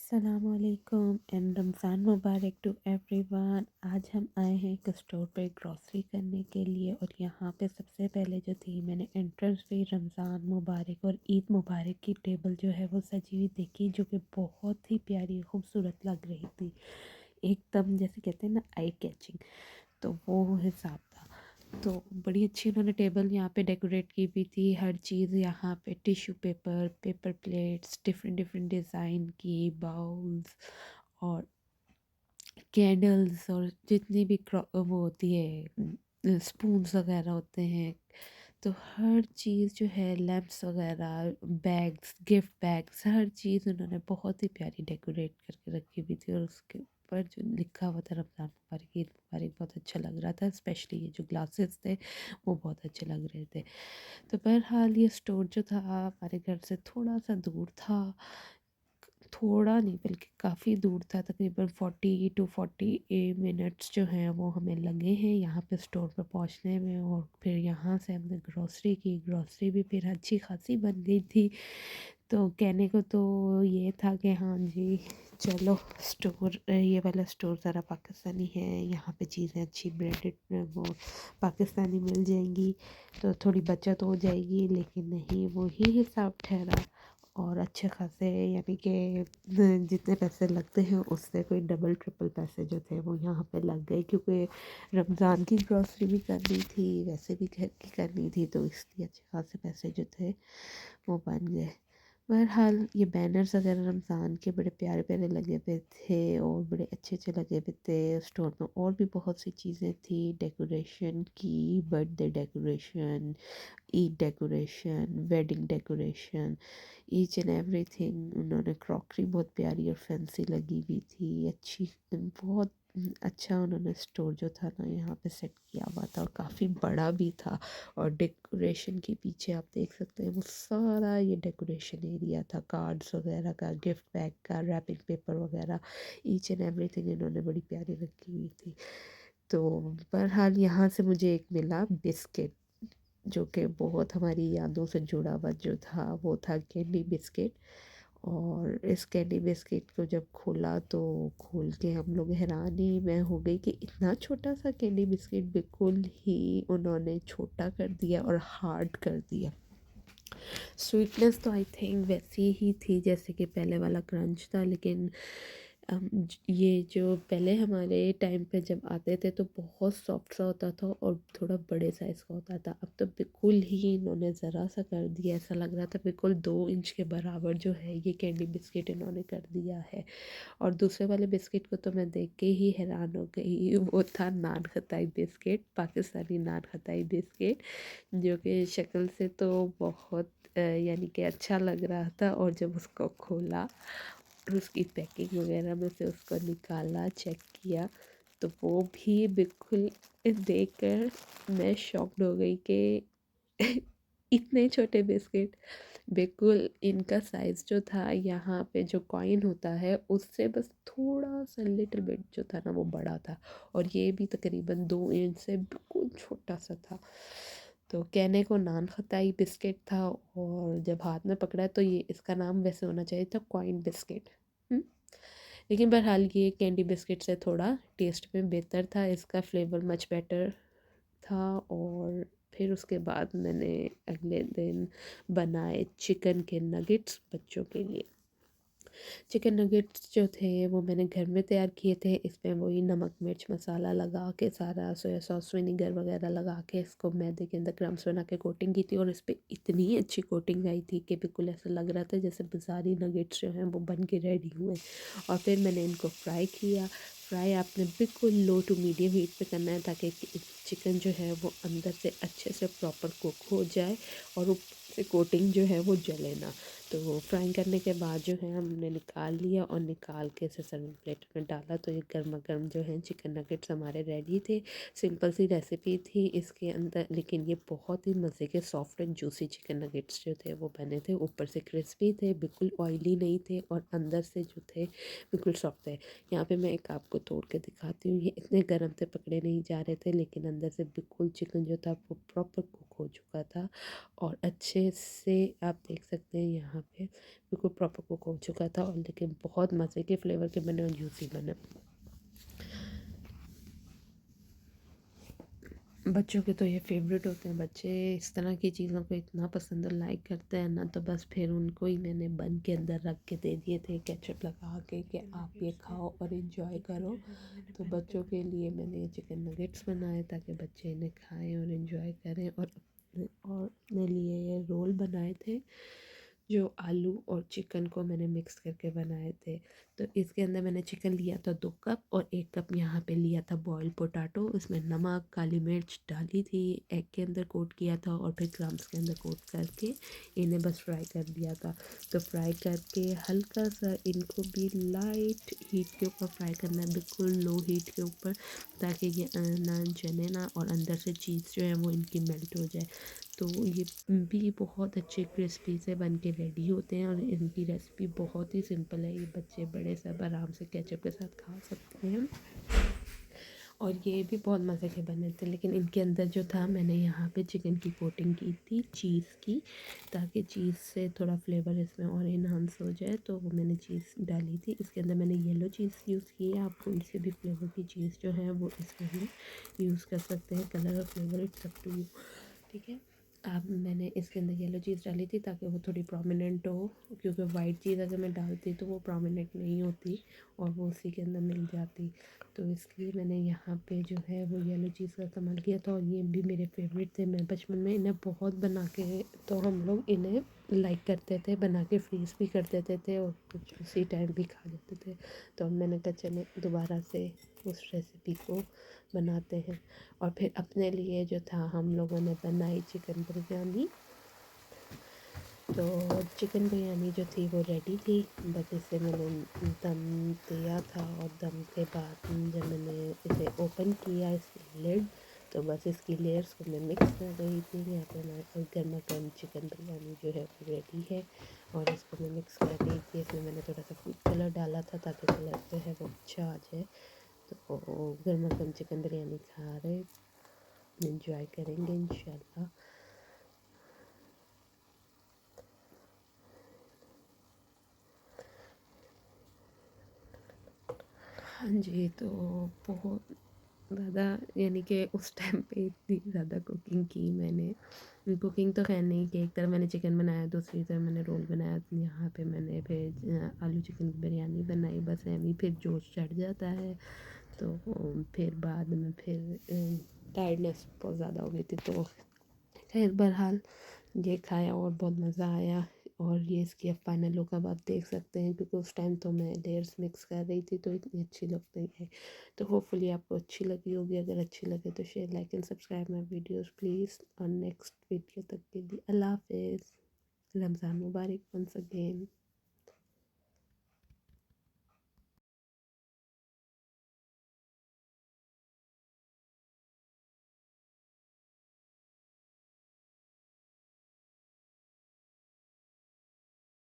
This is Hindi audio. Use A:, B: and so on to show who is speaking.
A: अस्सलामुअलैकुम एंड रमज़ान मुबारक टू एवरीवन। आज हम आए हैं एक स्टोर पे ग्रॉसरी करने के लिए और यहाँ पे सबसे पहले जो थी मैंने एंट्रेंस पे रमज़ान मुबारक और ईद मुबारक की टेबल जो है वो सजी हुई देखी, जो कि बहुत ही प्यारी खूबसूरत लग रही थी, एकदम जैसे कहते हैं ना आई कैचिंग। तो वो हिसाब था। तो बड़ी अच्छी उन्होंने टेबल यहाँ पे डेकोरेट की भी थी। हर चीज़ यहाँ पे tissue paper, paper plates, different different design की बाउल्स और कैंडल्स और जितनी भी वो होती है स्पून्स वगैरह होते हैं। तो हर चीज़ जो है लैम्प्स वगैरह, बैग्स, गिफ्ट बैग्स, हर चीज़ उन्होंने बहुत ही प्यारी डेकोरेट करके रखी हुई थी। और उसके ऊपर जो लिखा हुआ था रमज़ान मुबारक, ईद मुबारक, बहुत अच्छा लग रहा था। स्पेशली ये जो ग्लासेस थे वो बहुत अच्छे लग रहे थे। तो बहरहाल ये स्टोर जो था हमारे घर से थोड़ा सा दूर था, थोड़ा नहीं बल्कि काफ़ी दूर था। तकरीबन 40 to 40 मिनट्स जो हैं वो हमें लगे हैं यहाँ पे स्टोर पे पहुँचने में। और फिर यहाँ से हमने ग्रॉसरी की, ग्रॉसरी भी फिर अच्छी खासी बन गई थी। तो कहने को तो ये था कि हाँ जी चलो स्टोर, ये वाला स्टोर ज़रा पाकिस्तानी है, यहाँ पे चीज़ें अच्छी ब्रांडेड वो पाकिस्तानी मिल जाएंगी तो थोड़ी बचत हो जाएगी। लेकिन नहीं, वही हिसाब ठहरा और अच्छे खासे, यानी कि जितने पैसे लगते हैं उससे कोई डबल ट्रिपल पैसे जो थे वो यहाँ पे लग गए, क्योंकि रमज़ान की ग्रॉसरी भी करनी थी, वैसे भी घर की करनी थी, तो इसलिए अच्छे खासे पैसे जो थे वो बन गए। बहरहाल ये बैनर्स वगैरह रमज़ान के बड़े प्यारे प्यारे लगे हुए थे और बड़े अच्छे अच्छे लगे हुए थे। स्टोर में और भी बहुत सी चीज़ें थी डेकोरेशन की, birthday decoration, Eid decoration, wedding decoration, each and everything. उन्होंने क्रॉकरी बहुत प्यारी और फैंसी लगी हुई थी, अच्छी, बहुत अच्छा उन्होंने स्टोर जो था ना यहाँ पे सेट किया हुआ था और काफ़ी बड़ा भी था। और डेकोरेशन के पीछे आप देख सकते हैं वो सारा ये डेकोरेशन एरिया था, कार्ड्स वगैरह का, गिफ्ट बैग का, रैपिंग पेपर वगैरह, ईच एंड एवरीथिंग इन्होंने बड़ी प्यारी रखी हुई थी। तो बहरहाल यहाँ से मुझे एक मिला बिस्किट, जो कि बहुत हमारी यादों से जुड़ा हुआ जो था वो था कैंडी बिस्किट। और इस कैंडी बिस्किट को जब खोला तो खोल के हम लोग हैरान ही मैं हो गई कि इतना छोटा सा कैंडी बिस्किट बिल्कुल ही उन्होंने छोटा कर दिया और हार्ड कर दिया। स्वीटनेस तो आई थिंक वैसी ही थी जैसे कि पहले वाला क्रंच था, लेकिन ये जो पहले हमारे टाइम पे जब आते थे तो बहुत सॉफ्ट सा होता था और थोड़ा बड़े साइज़ का होता था। अब तो बिल्कुल ही इन्होंने ज़रा सा कर दिया, ऐसा लग रहा था बिल्कुल 2 इंच के बराबर जो है ये कैंडी बिस्किट इन्होंने कर दिया है। और दूसरे वाले बिस्किट को तो मैं देख के ही हैरान हो गई, वो था नान खताई बिस्किट, पाकिस्तानी नान खताई बिस्किट, जो कि शक्ल से तो बहुत यानी कि अच्छा लग रहा था। और जब उसको खोला और उसकी पैकिंग वगैरह में से उसको निकाला, चेक किया, तो वो भी बिल्कुल देखकर मैं शॉक्ड हो गई कि इतने छोटे बिस्किट। बिल्कुल इनका साइज़ जो था यहाँ पे जो कॉइन होता है उससे बस थोड़ा सा लिटिल बिट जो था ना वो बड़ा था, और ये भी तकरीबन 2 इंच से बिल्कुल छोटा सा था। तो कहने को नान खताई बिस्किट था और जब हाथ में पकड़ा तो ये इसका नाम वैसे होना चाहिए था कॉइन बिस्किट। लेकिन बहरहाल ये कैंडी बिस्किट से थोड़ा टेस्ट में बेहतर था, इसका फ्लेवर मच बेटर था। और फिर उसके बाद मैंने अगले दिन बनाए चिकन के नगेट्स बच्चों के लिए। चिकन नगेट्स जो थे वो मैंने घर में तैयार किए थे। इसमें वही नमक मिर्च मसाला लगा के, सारा सोया सॉस विनीगर वगैरह लगा के इसको मैदे के अंदर क्रम्स बना के कोटिंग की थी। और इस पर इतनी अच्छी कोटिंग आई थी कि बिल्कुल ऐसा लग रहा था जैसे बाज़ारी नगेट्स जो हैं वो बन के रेडी हुए। और फिर मैंने इनको फ्राई किया। फ्राई आपने बिल्कुल लो टू मीडियम हीट पे करना है ताकि चिकन जो है वो अंदर से अच्छे से प्रॉपर कुक हो जाए और ऊपर से कोटिंग जो है वो जले ना। तो फ्राई करने के बाद जो है हमने निकाल लिया और निकाल के इसे सर्विंग प्लेट में डाला। तो ये गर्मा गर्म जो है चिकन नगेट्स हमारे रेडी थे। सिंपल सी रेसिपी थी इसके अंदर, लेकिन ये बहुत ही मज़े के soft and juicy chicken nuggets जो थे वो बने थे। ऊपर से क्रिस्पी थे, बिल्कुल ऑयली नहीं थे, और अंदर से जो थे बिल्कुल सॉफ्ट थे। यहाँ पे मैं एक आपको तोड़ के दिखाती हूँ। ये इतने गर्म थे, पकड़े नहीं जा रहे थे, लेकिन अंदर से बिल्कुल चिकन जो था वो प्रॉपर कुक हो चुका था। और अच्छे से आप देख सकते हैं यहाँ यहाँ पे बिल्कुल प्रॉपर कुक हो चुका था, और लेकिन बहुत मज़े के फ्लेवर के बने और जूसी बने। बच्चों के तो ये फेवरेट होते हैं, बच्चे इस तरह की चीज़ों को इतना पसंद और लाइक करते हैं ना, तो बस फिर उनको ही मैंने बन के अंदर रख के दे दिए थे केचप लगा के कि आप ये खाओ और इन्जॉय करो। तो बच्चों के लिए मैंने ये चिकन नगेट्स बनाए ताकि बच्चे इन्हें खाएं और इन्जॉय करें, और अपने लिए ये रोल बनाए थे जो आलू और चिकन को मैंने मिक्स करके बनाए थे। तो इसके अंदर मैंने चिकन लिया था 2 कप, और 1 कप यहाँ पे लिया था बॉइल्ड पोटैटो, उसमें नमक, काली मिर्च डाली थी, एग के अंदर कोट किया था और फिर क्रम्स के अंदर कोट करके इन्हें बस फ्राई कर दिया था। तो फ्राई करके हल्का सा इनको भी लाइट हीट के ऊपर फ्राई करना है, बिल्कुल लो हीट के ऊपर, ताकि ये ना जले ना और अंदर से चीज़ जो है वो इनकी मेल्ट हो जाए। तो ये भी बहुत अच्छे क्रिस्पी से बन के रेडी होते हैं, और इनकी रेसिपी बहुत ही सिंपल है, ये बच्चे बड़े सब आराम से केचप के साथ खा सकते हैं, और ये भी बहुत मज़े के बने थे। लेकिन इनके अंदर जो था, मैंने यहाँ पे चिकन की कोटिंग की थी चीज़ की, ताकि चीज़ से थोड़ा फ्लेवर इसमें और इन्हांस हो जाए, तो वो मैंने चीज़ डाली थी। इसके अंदर मैंने येलो चीज़ यूज़ की है, आप कोई से भी फ्लेवर की चीज़ जो है वो इसके अंदर यूज़ कर सकते हैं, कलर और flavour it's up to you, ठीक है। अब मैंने इसके अंदर येलो चीज़ डाली थी ताकि वो थोड़ी प्रोमिनेंट हो, क्योंकि वाइट चीज़ अगर मैं डालती तो वो प्रोमिनेंट नहीं होती और वो उसी के अंदर मिल जाती। तो इसलिए मैंने यहाँ पे जो है वो येलो चीज़ का इस्तेमाल किया था, और ये भी मेरे फेवरेट थे। मैं बचपन में इन्हें बहुत बना के, तो हम लोग इन्हें लाइक करते थे, बना के फ्रीज़ भी कर देते थे और कुछ उसी टाइम भी खा लेते थे। तो अब मैंने कहा चले दोबारा से उस रेसिपी को बनाते हैं। और फिर अपने लिए जो था, हम लोगों ने बनाई चिकन बिरयानी। तो चिकन बिरयानी जो थी वो रेडी थी, बस इसे मैंने दम दिया था, और दम के बाद जब मैंने इसे ओपन किया इसकी लिड, तो बस इसकी लेयर्स को मैं मिक्स कर रही थी। यहाँ पे हमारे गर्मा गर्म चिकन बिरयानी जो है वो रेडी है, और इसको मैं मिक्स कर रही थी। इसमें मैंने थोड़ा सा फूड कलर डाला था ताकि कलर जो है वो अच्छा आ जाए। तो गर्मा गर्म चिकन बिरयानी खा रहे, एंजॉय करेंगे इंशाल्लाह। हाँ जी, तो बहुत ज़्यादा, यानी कि उस टाइम पे इतनी ज़्यादा कुकिंग की मैंने। कुकिंग तो खैर नहीं की, एक तरफ मैंने चिकन बनाया, दूसरी तरफ मैंने रोल बनाया, यहाँ पे मैंने फिर आलू चिकन की बिरयानी बनाई। बस ऐਵੇਂ फिर जोश चढ़ जाता है, तो फिर बाद में फिर टायर्डनेस बहुत ज़्यादा हो गई थी, तो खैर बहरहाल ये खाया और बहुत मज़ा आया। और ये इसकी अब फाइनल लुक अब आप देख सकते हैं, क्योंकि उस टाइम तो मैं लेयर्स मिक्स कर रही थी तो इतनी अच्छी लग रही है। तो होपफुली आपको अच्छी लगी होगी, अगर अच्छी लगे तो share, like and subscribe my videos please. और नेक्स्ट वीडियो तक के लिए अल्लाह हाफिज़, रमज़ान मुबारक वंस अगेन।